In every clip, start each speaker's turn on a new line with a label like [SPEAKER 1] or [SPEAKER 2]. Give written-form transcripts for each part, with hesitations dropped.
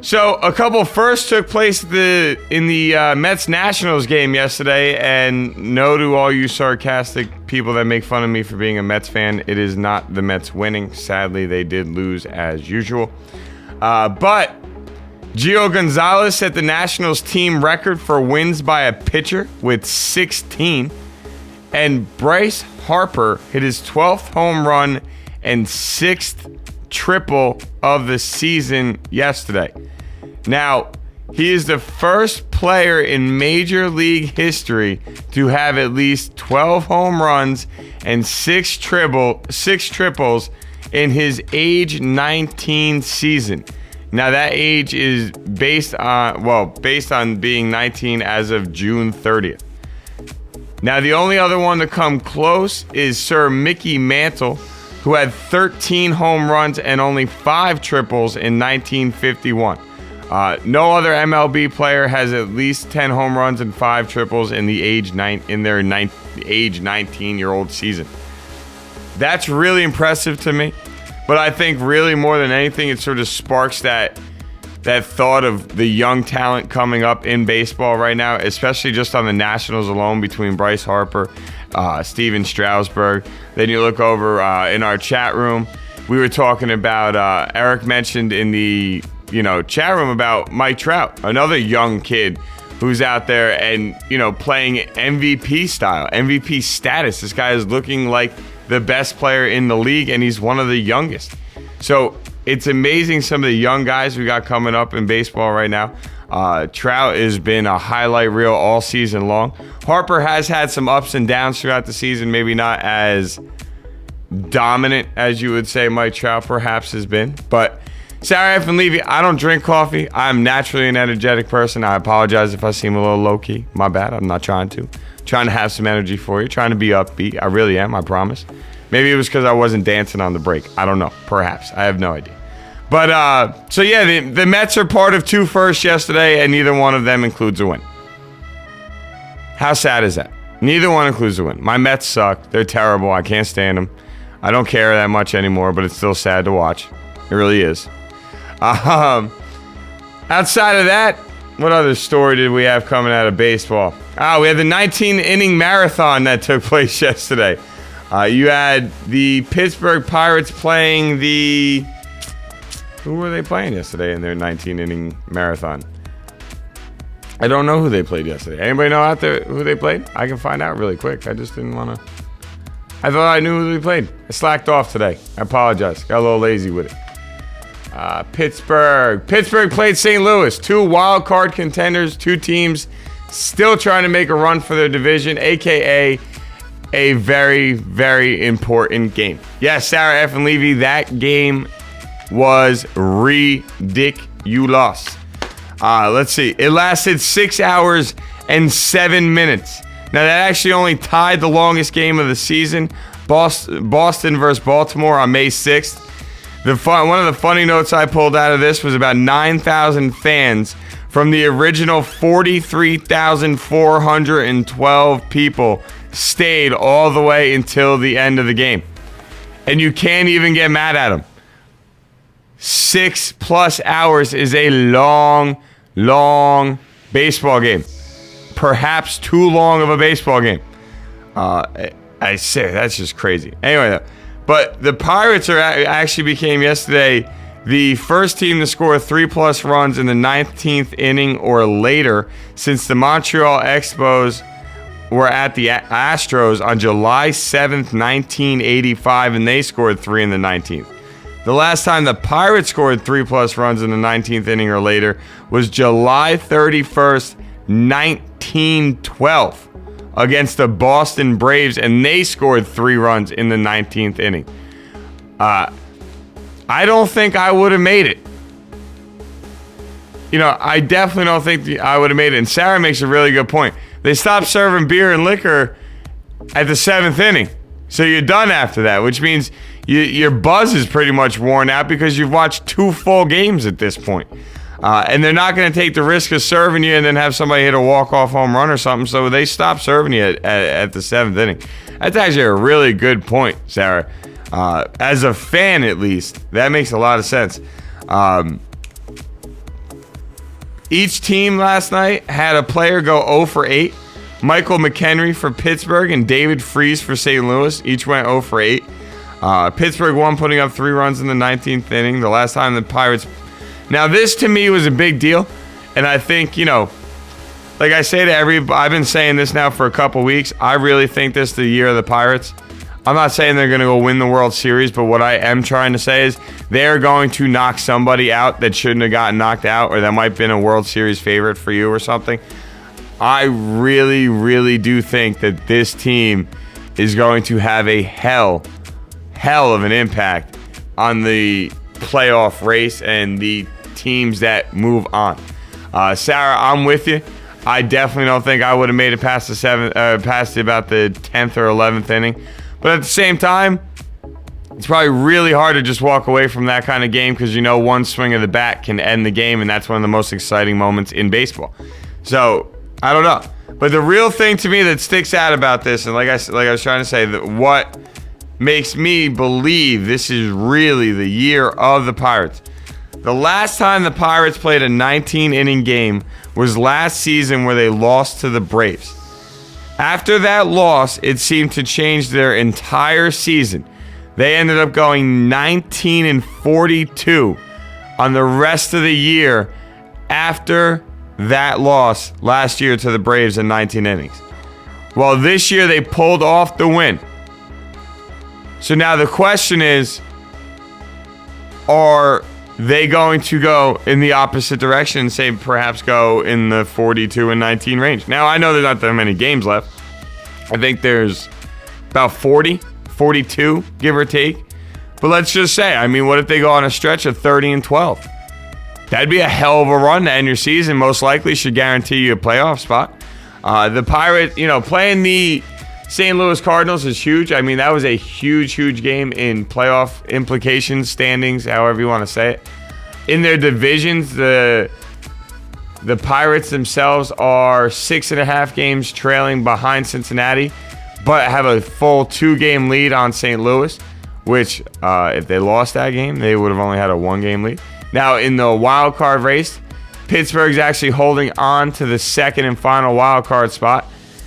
[SPEAKER 1] So a couple firsts took place in the Mets Nationals game yesterday, and no to all you sarcastic people that make fun of me for being a Mets fan, it is not the Mets winning. Sadly, they did lose as usual. But Gio Gonzalez set the Nationals team record for wins by a pitcher with 16, and Bryce Harper hit his 12th home run and 6th triple of the season yesterday. Now, he is the first player in Major League history to have at least 12 home runs and 6 triples in his age 19 season. Now, that age is based on being 19 as of June 30th. Now, the only other one to come close is Sir Mickey Mantle, who had 13 home runs and only 5 triples in 1951. No other MLB player has at least 10 home runs and 5 triples in their age 19-year-old season. That's really impressive to me. But I think really more than anything, it sort of sparks that thought of the young talent coming up in baseball right now, especially just on the Nationals alone between Bryce Harper, Steven Strasburg. Then you look over in our chat room. We were talking about, Eric mentioned in the chat room about Mike Trout, another young kid who's out there and, playing MVP style, MVP status. This guy is looking like the best player in the league, and he's one of the youngest. So it's amazing some of the young guys we got coming up in baseball right now. Trout has been a highlight reel all season long. Harper has had some ups and downs throughout the season, maybe not as dominant as you would say Mike Trout perhaps has been, but Sarah F. and Levy, I don't drink coffee. I'm naturally an energetic person. I apologize if I seem a little low-key. My bad. I'm not trying to. Trying to have some energy for you. Trying to be upbeat. I really am. I promise. Maybe it was because I wasn't dancing on the break. I don't know. Perhaps. I have no idea. But, so yeah, the Mets are part of 2 firsts yesterday, and neither one of them includes a win. How sad is that? Neither one includes a win. My Mets suck. They're terrible. I can't stand them. I don't care that much anymore, but it's still sad to watch. It really is. Outside of that, what other story did we have coming out of baseball? We had the 19-inning marathon that took place yesterday. You had the Pittsburgh Pirates playing the... Who were they playing yesterday in their 19-inning marathon? I don't know who they played yesterday. Anybody know out there who they played? I can find out really quick. I just didn't want to... I thought I knew who they played. I slacked off today. I apologize. Got a little lazy with it. Pittsburgh played St. Louis. 2 wild card contenders, 2 teams still trying to make a run for their division, aka a very, very important game. Yes, Sarah F. and Levy, that game was ridiculous. Let's see. It lasted 6 hours and 7 minutes. Now, that actually only tied the longest game of the season, Boston versus Baltimore on May 6th. One of the funny notes I pulled out of this was about 9,000 fans from the original 43,412 people stayed all the way until the end of the game. And you can't even get mad at them. 6+ hours is a long, long baseball game. Perhaps too long of a baseball game. I say, that's just crazy. Anyway, though. But the Pirates actually became yesterday the first team to score 3+ runs in the 19th inning or later since the Montreal Expos were at the Astros on July 7th, 1985, and they scored 3 in the 19th. The last time the Pirates scored 3+ runs in the 19th inning or later was July 31st, 1912. Against the Boston Braves, and they scored 3 runs in the 19th inning. I don't think I would have made it. I definitely don't think I would have made it. And Sarah makes a really good point. They stopped serving beer and liquor at the 7th inning. So you're done after that, which means your buzz is pretty much worn out because you've watched 2 full games at this point. And they're not going to take the risk of serving you and then have somebody hit a walk-off home run or something, so they stop serving you at the 7th inning. That's actually a really good point, Sarah. As a fan, at least, that makes a lot of sense. Each team last night had a player go 0 for 8. Michael McHenry for Pittsburgh and David Freese for St. Louis. Each went 0 for 8. Pittsburgh won, putting up 3 runs in the 19th inning. The last time the Pirates... Now, this to me was a big deal. And I think, like I say to I've been saying this now for a couple weeks. I really think this is the year of the Pirates. I'm not saying they're going to go win the World Series, but what I am trying to say is they're going to knock somebody out that shouldn't have gotten knocked out, or that might have been a World Series favorite for you or something. I really, really do think that this team is going to have a hell of an impact on the playoff race and the teams that move on. Sarah, I'm with you. I definitely don't think I would have made it past past about the 10th or 11th inning. But at the same time, it's probably really hard to just walk away from that kind of game because one swing of the bat can end the game, and that's one of the most exciting moments in baseball. So, I don't know. But the real thing to me that sticks out about this, and like I was trying to say, that what makes me believe this is really the year of the Pirates. The last time the Pirates played a 19-inning game was last season, where they lost to the Braves. After that loss, it seemed to change their entire season. They ended up going 19-42 on the rest of the year after that loss last year to the Braves in 19 innings. Well, this year they pulled off the win. So now the question is, are they going to go in the opposite direction and say perhaps go in the 42-19 range? Now, I know there's not that many games left. I think there's about 42, give or take. But let's just say, what if they go on a stretch of 30-12? That'd be a hell of a run to end your season. Most likely should guarantee you a playoff spot. The Pirates, playing the St. Louis Cardinals is huge. That was a huge game in playoff implications, standings, however you want to say it. In their divisions, the Pirates themselves are 6.5 games trailing behind Cincinnati, but have a full 2-game lead on St. Louis, which if they lost that game, they would have only had a 1-game lead. Now, in the wild card race, Pittsburgh's actually holding on to the second and final wild card spot.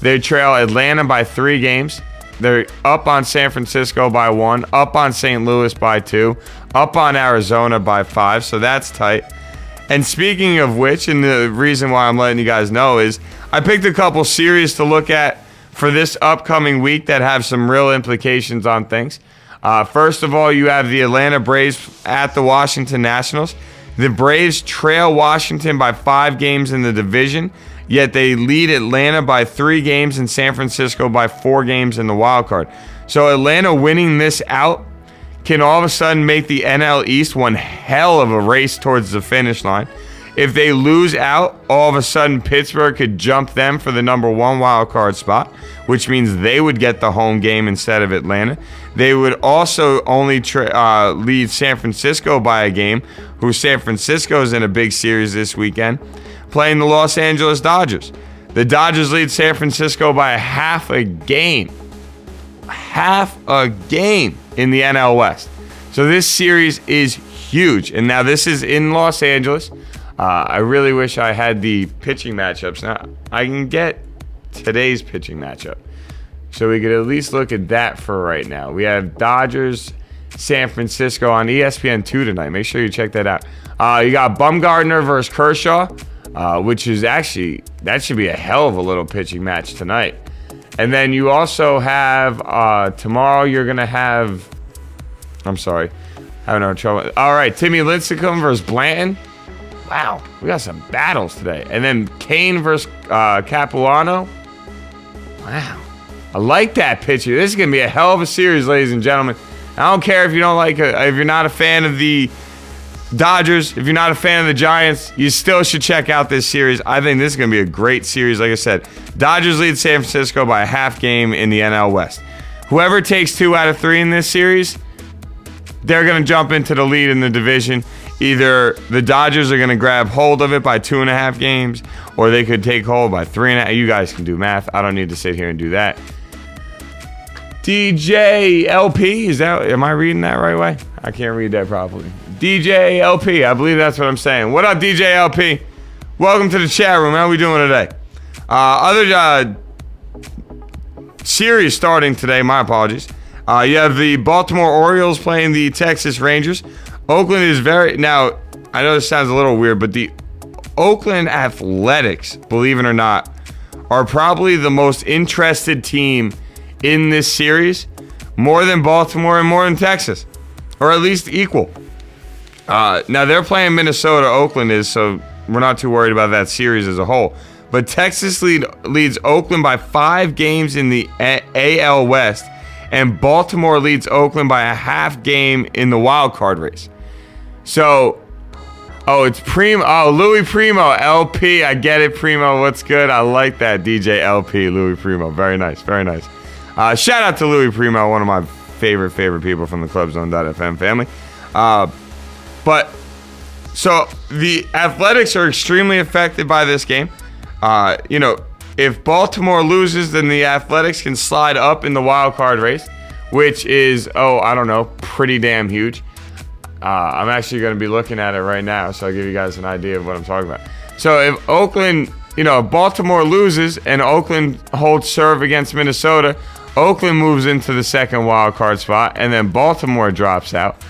[SPEAKER 1] They trail Atlanta by 3 games. They're up on San Francisco by 1, up on St. Louis by 2, up on Arizona by 5, so that's tight. And speaking of which, and the reason why I'm letting you guys know is I picked a couple series to look at for this upcoming week that have some real implications on things. First of all, you have the Atlanta Braves at the Washington Nationals. The Braves trail Washington by 5 games in the division, yet they lead Atlanta by 3 games and San Francisco by 4 games in the wild card. So Atlanta winning this out can all of a sudden make the NL East one hell of a race towards the finish line. If they lose out, all of a sudden Pittsburgh could jump them for the number 1 wild card spot, which means they would get the home game instead of Atlanta. They would also only lead San Francisco by a game, who San Francisco is in a big series this weekend, playing the Los Angeles Dodgers. The Dodgers lead San Francisco by half a game. Half a game in the NL West. So this series is huge. And now this is in Los Angeles. I really wish I had the pitching matchups. Now, I can get today's pitching matchup. So we could at least look at that for right now. We have Dodgers, San Francisco on ESPN2 tonight. Make sure you check that out. You got Bumgarner versus Kershaw, which is actually, that should be a hell of a little pitching match tonight. And then you also have, tomorrow you're going to have, having no trouble. All right, Timmy Lincecum versus Blanton. Wow, we got some battles today. And then Kane versus Capuano. Wow, I like that picture. This is going to be a hell of a series, ladies and gentlemen. I don't care if you don't if you're not a fan of the Dodgers, if you're not a fan of the Giants, you still should check out this series. I think this is going to be a great series. Like I said, Dodgers lead San Francisco by a half game in the NL West. Whoever takes 2 out of 3 in this series, they're going to jump into the lead in the division. Either the Dodgers are going to grab hold of it by 2.5 games, or they could take hold by 3.5. You guys can do math. I don't need to sit here and do that. DJ LP, am I reading that right way? I can't read that properly. DJ LP, I believe that's what I'm saying. What up, DJ LP? Welcome to the chat room. How we doing today? Other series starting today. My apologies. You have the Baltimore Orioles playing the Texas Rangers. Oakland is now, I know this sounds a little weird, but the Oakland Athletics, believe it or not, are probably the most interested team in this series, more than Baltimore and more than Texas, or at least equal. Now they're playing Minnesota, Oakland is, so we're not too worried about that series as a whole. But Texas leads Oakland by 5 games in the AL West, and Baltimore leads Oakland by a half game in the wild card race. So, it's Primo. Oh, Louis Primo, LP. I get it, Primo. What's good? I like that, DJ LP, Louis Primo. Very nice, very nice. Shout out to Louis Primo, one of my favorite people from the ClubZone.fm family. But so the Athletics are extremely affected by this game. If Baltimore loses, then the Athletics can slide up in the wild card race, which is, pretty damn huge. I'm actually going to be looking at it right now, so I'll give you guys an idea of what I'm talking about. So if Oakland, if Baltimore loses and Oakland holds serve against Minnesota, Oakland moves into the second wild card spot, and then Baltimore drops out.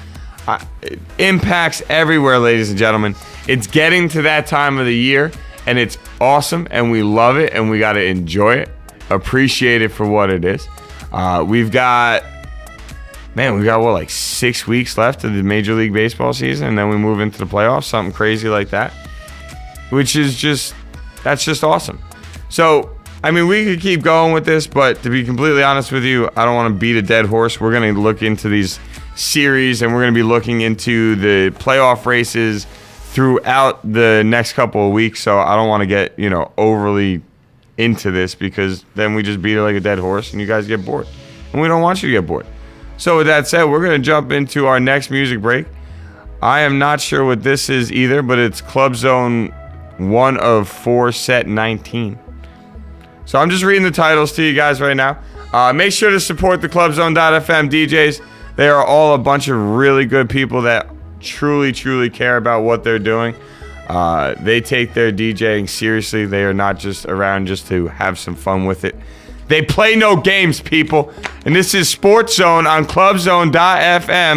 [SPEAKER 1] It impacts everywhere, ladies and gentlemen. It's getting to that time of the year, and it's awesome, and we love it, and we got to enjoy it, appreciate it for what it is. We've got 6 weeks left of the Major League Baseball season, and then we move into the playoffs, something crazy like that, which is that's just awesome. So, we could keep going with this, but to be completely honest with you, I don't want to beat a dead horse. We're going to look into these series, and we're going to be looking into the playoff races throughout the next couple of weeks, so I don't want to get, overly into this, because then we just beat it like a dead horse and you guys get bored. And we don't want you to get bored. So with that said, we're going to jump into our next music break. I am not sure what this is either, but it's Club Zone 1 of 4, set 19. So I'm just reading the titles to you guys right now. Make sure to support the ClubZone.fm DJs. They are all a bunch of really good people that truly, truly care about what they're doing. They take their DJing seriously. They are not just around just to have some fun with it. They play no games, people. And this is Sports Zone on ClubZone.fm.